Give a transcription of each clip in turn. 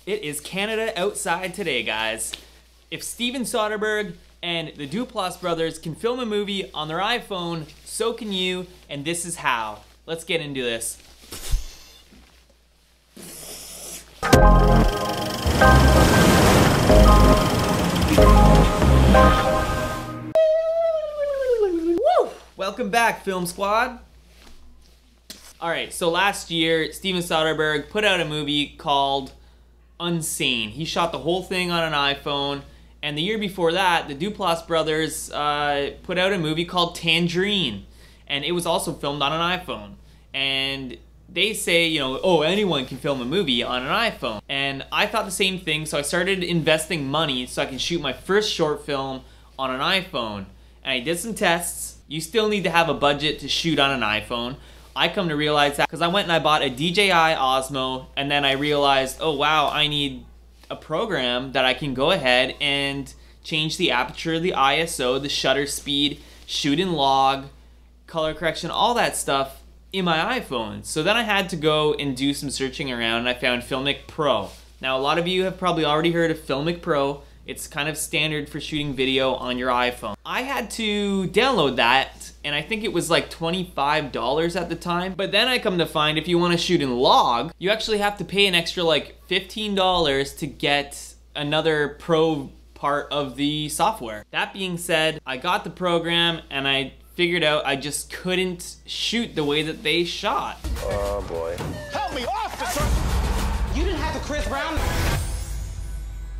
It is Canada outside today, guys. If Steven Soderbergh and the Duplass brothers can film a movie on their iPhone, so can you, and this is how. Let's get into this. Woo! Welcome back, Film Squad. Alright, so last year, Steven Soderbergh put out a movie called Unsane. He shot the whole thing on an iPhone, and the year before that, the Duplass brothers put out a movie called Tangerine, and it was also filmed on an iPhone. And they say, you know, oh, anyone can film a movie on an iPhone. And I thought the same thing, so I started investing money so I can shoot my first short film on an iPhone. And I did some tests. You still need to have a budget to shoot on an iPhone. I come to realize that because I went and I bought a DJI Osmo, and then I realized, oh wow, I need a program that I can go ahead and change the aperture, the ISO, the shutter speed, shoot in log, color correction, all that stuff in my iPhone. So then I had to go and do some searching around, and I found Filmic Pro. Now a lot of you have probably already heard of Filmic Pro. It's kind of standard for shooting video on your iPhone. I had to download that, and I think it was like $25 at the time. But then I come to find if you want to shoot in log, you actually have to pay an extra like $15 to get another pro part of the software. That being said, I got the program and I figured out I just couldn't shoot the way that they shot. Oh boy. Help me, officer! You didn't have the Chris Brown.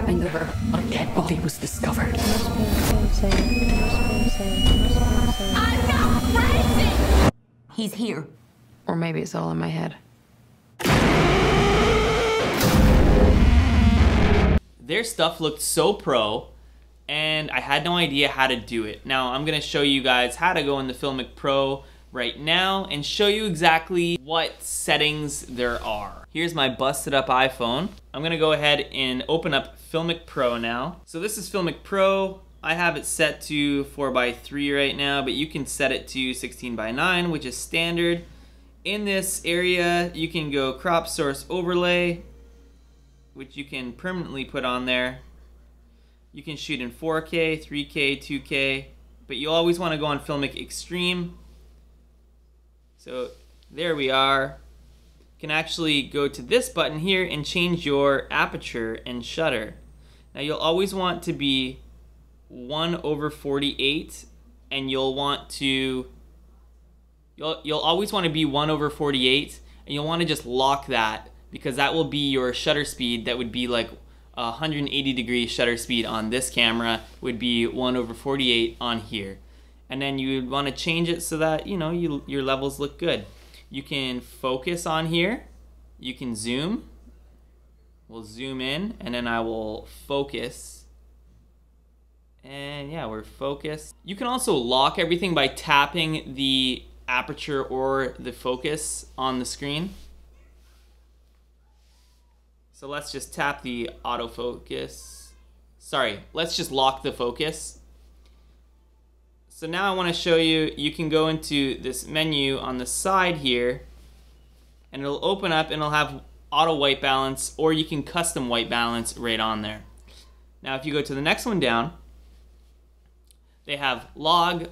Over, a dead body was discovered. I'm not crazy! He's here. Or maybe it's all in my head. Their stuff looked so pro, and I had no idea how to do it. Now I'm gonna show you guys how to go into Filmic Pro right now and show you exactly what settings there are. Here's my busted up iPhone. I'm gonna go ahead and open up Filmic Pro now. So this is Filmic Pro. I have it set to 4:3 right now, but you can set it to 16:9, which is standard. In this area, you can go crop source overlay, which you can permanently put on there. You can shoot in 4K, 3K, 2K, but you always wanna go on Filmic Extreme. So there we are. You can actually go to this button here and change your aperture and shutter. Now you'll always want to be 1/48, and you'll always want to be 1/48, and you'll want to just lock that, because that will be your shutter speed. That would be like 180-degree shutter speed on this camera, would be 1/48 on here. And then you would want to change it so that, you know, your levels look good. You can focus on here. You can zoom. We'll zoom in, and then I will focus. And yeah, we're focused. You can also lock everything by tapping the aperture or the focus on the screen. So let's just tap the autofocus. Sorry, let's just lock the focus. So now I want to show you, you can go into this menu on the side here, and it'll open up and it'll have auto white balance, or you can custom white balance right on there. Now if you go to the next one down, they have log,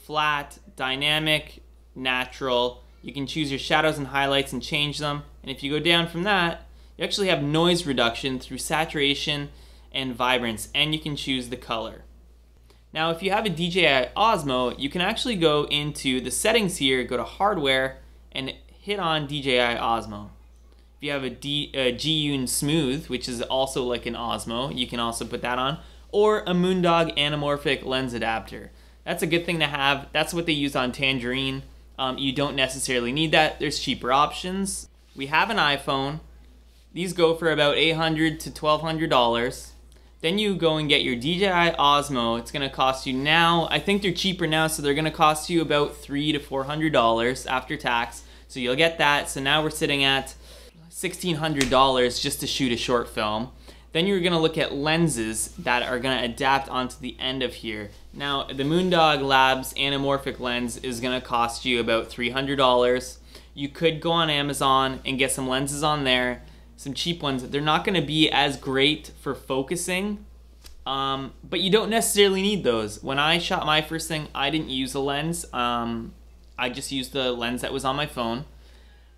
flat, dynamic, natural. You can choose your shadows and highlights and change them. And if you go down from that, you actually have noise reduction through saturation and vibrance, and you can choose the color. Now if you have a DJI Osmo, you can actually go into the settings here, go to hardware, and hit on DJI Osmo. If you have a G-Yun Smooth, which is also like an Osmo, you can also put that on, or a Moondog anamorphic lens adapter. That's a good thing to have. That's what they use on Tangerine. You don't necessarily need that. There's cheaper options. We have an iPhone. These go for about $800 to $1,200. Then you go and get your DJI Osmo. It's gonna cost you now, I think they're cheaper now, so they're gonna cost you about $300 to $400 after tax. So you'll get that. So now we're sitting at $1,600 just to shoot a short film. Then you're gonna look at lenses that are gonna adapt onto the end of here. Now, the Moondog Labs anamorphic lens is gonna cost you about $300. You could go on Amazon and get some lenses on there. some cheap ones. They're not going to be as great for focusing, but you don't necessarily need those. When I shot my first thing, I didn't use a lens. I just used the lens that was on my phone.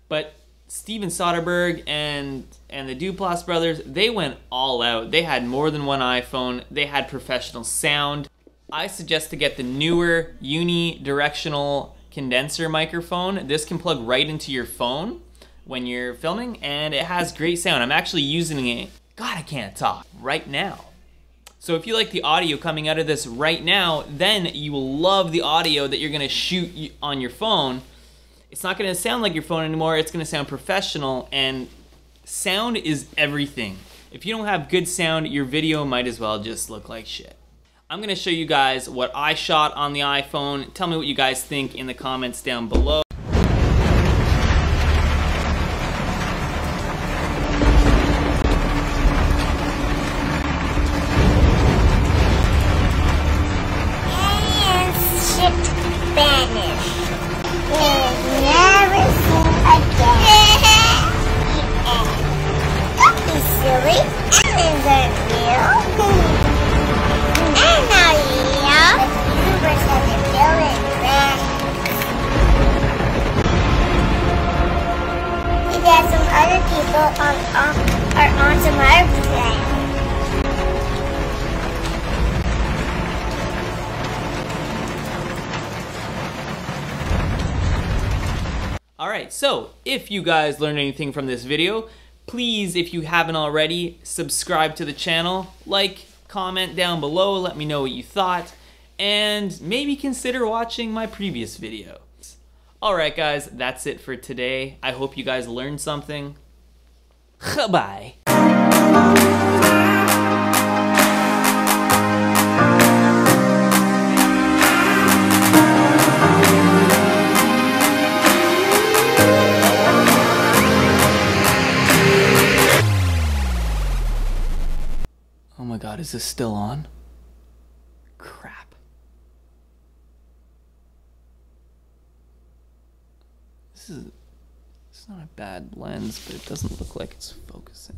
But Steven Soderbergh and the Duplass brothers, they went all out. They had more than one iPhone. They had professional sound. I suggest to get the newer unidirectional condenser microphone. This can plug right into your phone when you're filming, and it has great sound. I'm actually using it, God, I can't talk, right now. So if you like the audio coming out of this right now, then you will love the audio that you're gonna shoot on your phone. It's not gonna sound like your phone anymore, it's gonna sound professional, and sound is everything. If you don't have good sound, your video might as well just look like shit. I'm gonna show you guys what I shot on the iPhone. Tell me what you guys think in the comments down below. Other people are on some other planet. Alright, so if you guys learned anything from this video, please, if you haven't already, subscribe to the channel, like, comment down below, let me know what you thought, and maybe consider watching my previous video. Alright guys, that's it for today. I hope you guys learned something. Bye. Oh my god, is this still on? Crap. It's not a bad lens, but it doesn't look like it's focusing.